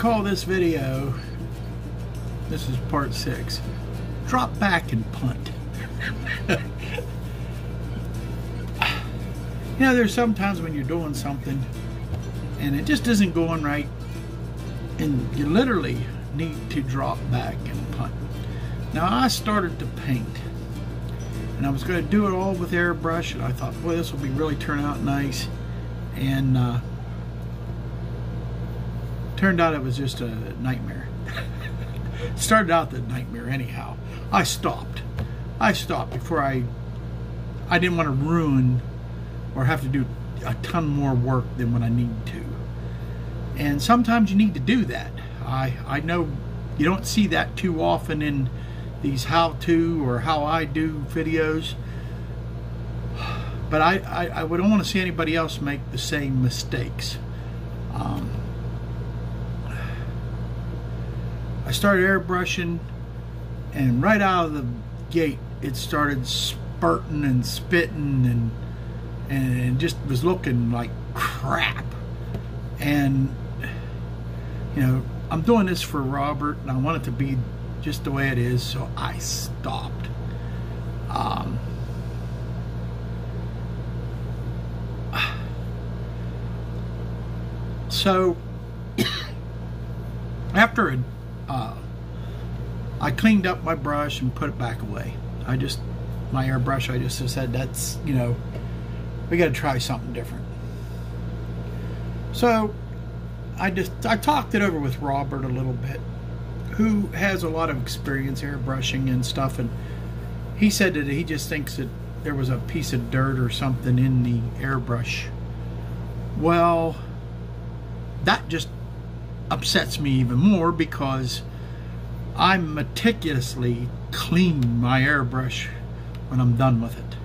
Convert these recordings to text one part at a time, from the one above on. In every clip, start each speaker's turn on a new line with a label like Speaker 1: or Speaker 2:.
Speaker 1: call this video, this is part 6, drop back and punt. You know, there's sometimes when you're doing something and it just isn't going right and you literally need to drop back and punt. Now I started to paint and I was going to do it all with airbrush, and I thought, boy, this will be really turn out nice, and turned out it was just a nightmare. Started out the nightmare anyhow. I stopped before I didn't want to ruin or have to do a ton more work than what I need to. And sometimes you need to do that. I know you don't see that too often in these how-to or how I do videos, but I would don't want to see anybody else make the same mistakes. I started airbrushing, and right out of the gate it started spurting and spitting and just was looking like crap. And you know, I'm doing this for Robert and I want it to be just the way it is, so I stopped. So after I cleaned up my brush and put it back away. My airbrush, I just said, that's, you know, we got to try something different. So I talked it over with Robert a little bit, who has a lot of experience airbrushing and stuff, and he said that he just thinks that there was a piece of dirt or something in the airbrush. Well, that just upsets me even more, because I meticulously clean my airbrush when I'm done with it.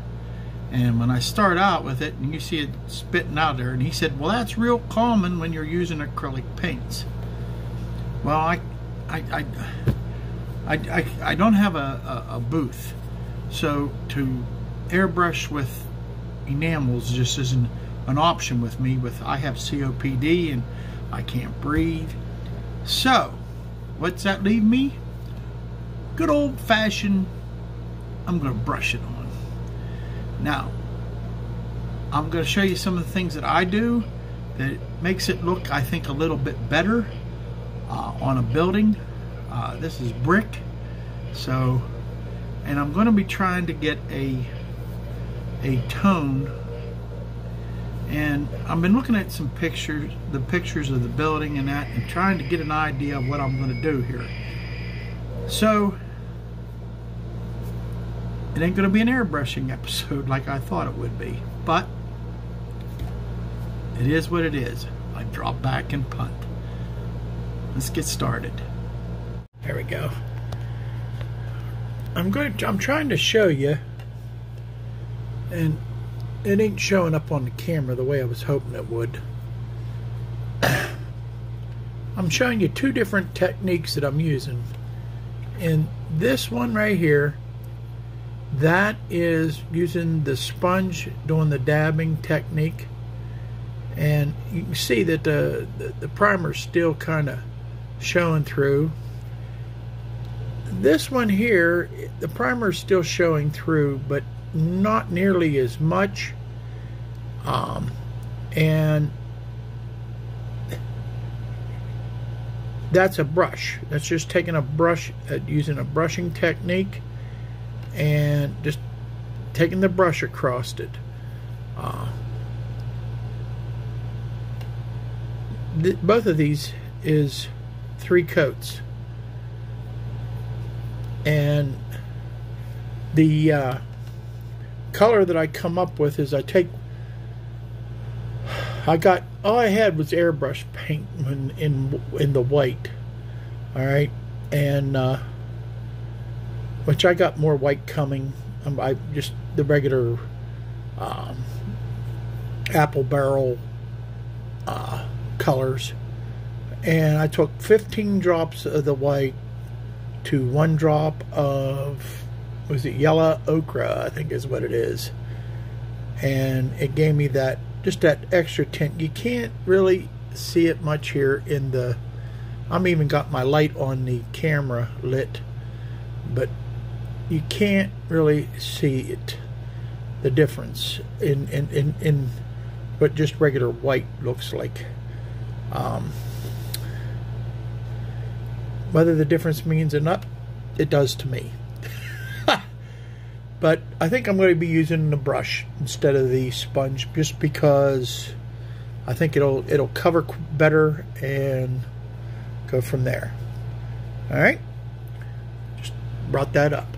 Speaker 1: And when I start out with it and you see it spitting out there, and he said, well, that's real common when you're using acrylic paints. Well, I don't have a booth, so to airbrush with enamels just isn't an option with me. I have COPD and I can't breathe. So what's that leave me? Good old-fashioned, I'm going to brush it on. Now I'm going to show you some of the things that I do that makes it look, I think, a little bit better on a building. This is brick, so, and I'm going to be trying to get a tone, and I've been looking at some pictures, the pictures of the building and that, and trying to get an idea of what I'm going to do here. So it ain't going to be an airbrushing episode like I thought it would be, but it is what it is. I drop back and punt. Let's get started. There we go. I'm trying to show you, and it ain't showing up on the camera the way I was hoping it would. I'm showing you two different techniques that I'm using. And this one right here, that is using the sponge, doing the dabbing technique. And you can see that the primer's still kind of showing through. This one here, the primer's still showing through, but not nearly as much. And that's a brush. That's just taking a brush, using a brushing technique, and just taking the brush across it. Both of these is 3 coats, and the color that I come up with is all I had was airbrush paint in the white, all right, and which I got more white coming. I just the regular apple barrel colors, and I took 15 drops of the white to 1 drop of, was it yellow ochre, I think is what it is, and it gave me that, just that extra tint. You can't really see it much here in the I'm even got my light on the camera lit, but you can't really see it, the difference in what just regular white looks like. Whether the difference means or not, it does to me. But I think I'm going to be using the brush instead of the sponge, just because I think it'll cover better and go from there. All right, just brought that up.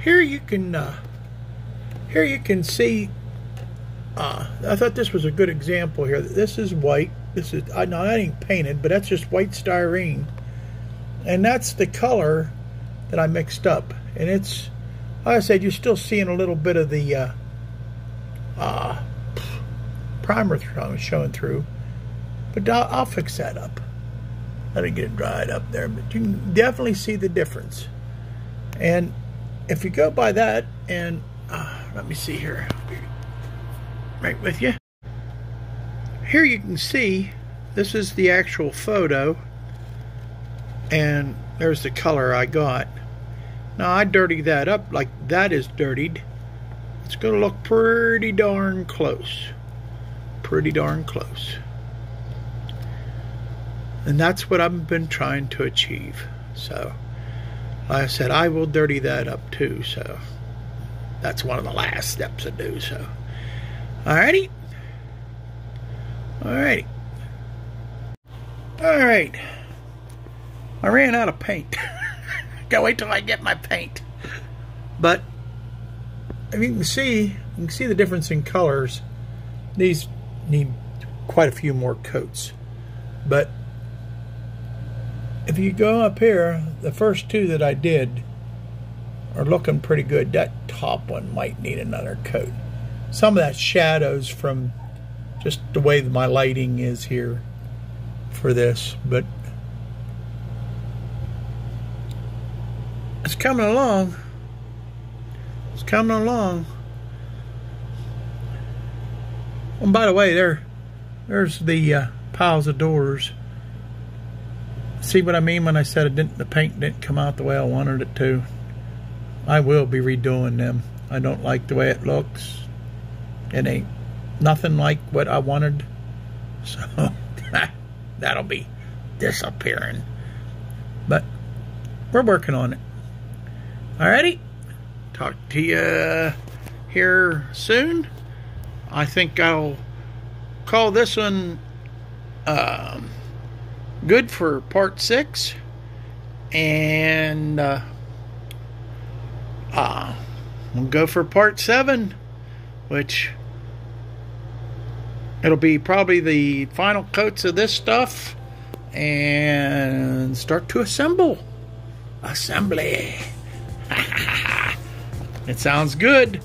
Speaker 1: Here you can see. I thought this was a good example here. This is white. This is I know that ain't painted, but that's just white styrene, and that's the color that I mixed up. And it's, like I said, you're still seeing a little bit of the primer showing through, but I'll fix that up. I didn't get it dried up there, but you can definitely see the difference. And if you go by that, and let me see here, right with you. Here you can see this is the actual photo, and there's the color I got. Now I dirty that up like that is dirtied. It's going to look pretty darn close. Pretty darn close. And that's what I've been trying to achieve. So, like I said, I will dirty that up too. So, that's one of the last steps I do. So, alrighty. Alrighty. Alright. I ran out of paint. Gotta wait till I get my paint. But if you can see the difference in colors. These need quite a few more coats. But if you go up here, the first two that I did are looking pretty good. That top one might need another coat. Some of that shadows from just the way that my lighting is here for this, but it's coming along. It's coming along. And by the way, there's the piles of doors. See what I mean when I said the paint didn't come out the way I wanted it to? I will be redoing them. I don't like the way it looks. It ain't nothing like what I wanted. So that'll be disappearing. But we're working on it. Alrighty. Talk to you here soon. I think I'll call this one good for part 6. And we'll go for part 7, which it'll be probably the final coats of this stuff, and start to assemble. Assembly. It sounds good.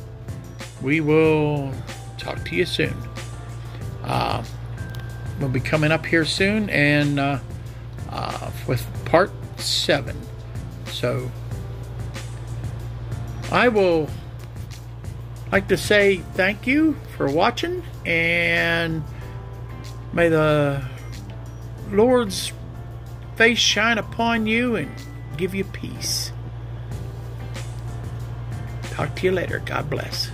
Speaker 1: We will talk to you soon. We'll be coming up here soon, and with part 7. So I will like to say thank you for watching, and may the Lord's face shine upon you and give you peace. Talk to you later. God bless.